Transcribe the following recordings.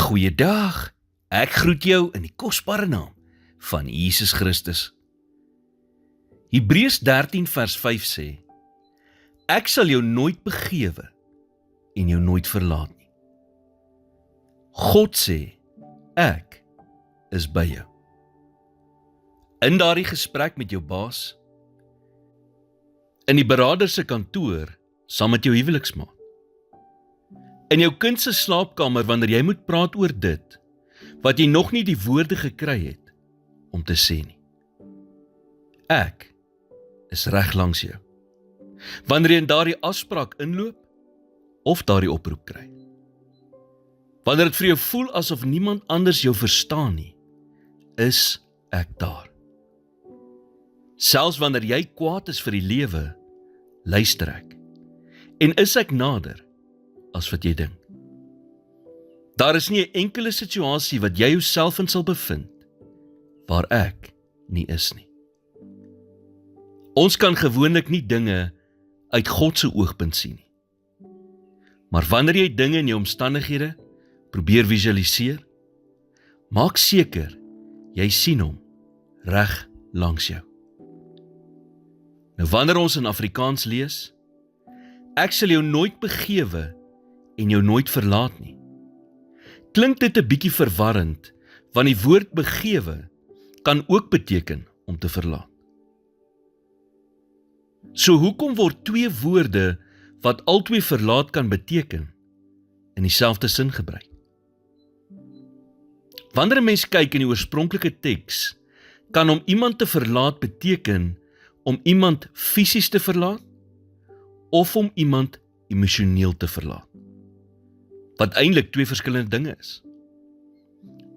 Goeiedag, ek groet jou in die kosbare naam van Jesus Christus. Hebreërs 13 vers 5 sê, ek sal jou nooit begewe en jou nooit verlaat nie. God sê, ek is by jou. In daardie gesprek met jou baas, in die beraader se kantoor, saam met jou huweliksmaat, in jou kind se slaapkamer wanneer jy moet praat oor dit, wat jy nog nie die woorde gekry het om te sê nie. Ek is reg langs jou. Wanneer jy in daardie afspraak inloop, of daardie oproep kry. Wanneer dit vir jou voel asof niemand anders jou verstaan nie, is ek daar. Selfs wanneer jy kwaad is vir die lewe, luister ek. En is ek nader as wat jy dink. Daar is nie 'n enkele situasie wat jy jouself in sal bevind, waar ek nie is nie. Ons kan gewoonlik nie dinge uit God se oogpunt sien nie. Maar wanneer jy dinge in jou omstandighede probeer visualiseer, maak seker, jy sien hom reg langs jou. Nou wanneer ons in Afrikaans lees, ek sal jou nooit begewe en jou nooit verlaat nie. Klink dit 'n bietjie verwarrend, want die woord begewe kan ook beteken om te verlaat. So hoekom word twee woorde wat albei verlaat kan beteken, in dieselfde sin gebruik? Wanneer 'n mens kyk in die oorspronklike teks, kan om iemand te verlaat beteken om iemand fisies te verlaat, of om iemand emosioneel te verlaat. Wat eintlik twee verskillende dinge is.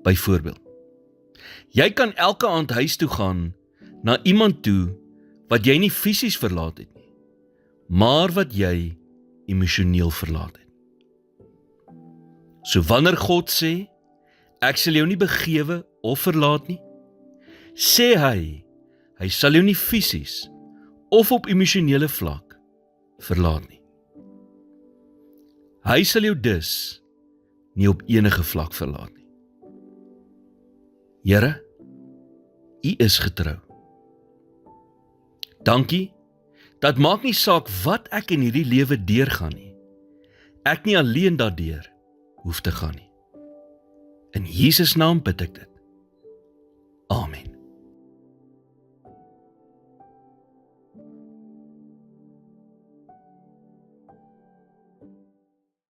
Byvoorbeeld, jy kan elke aand huis toe gaan na iemand toe wat jy nie fisies verlaat het nie, maar wat jy emosioneel verlaat het. So wanneer God sê, ek sal jou nie begewe of verlaat nie, sê hy sal jou nie fisies of op emosionele vlak verlaat nie. Hy sal jou dus nie op enige vlak verlaat nie. Here, U is getrou. Dankie, dat maak nie saak wat ek in hierdie lewe deurgaan nie. Ek nie alleen daardeur hoef te gaan nie. In Jesus naam bid ek dit.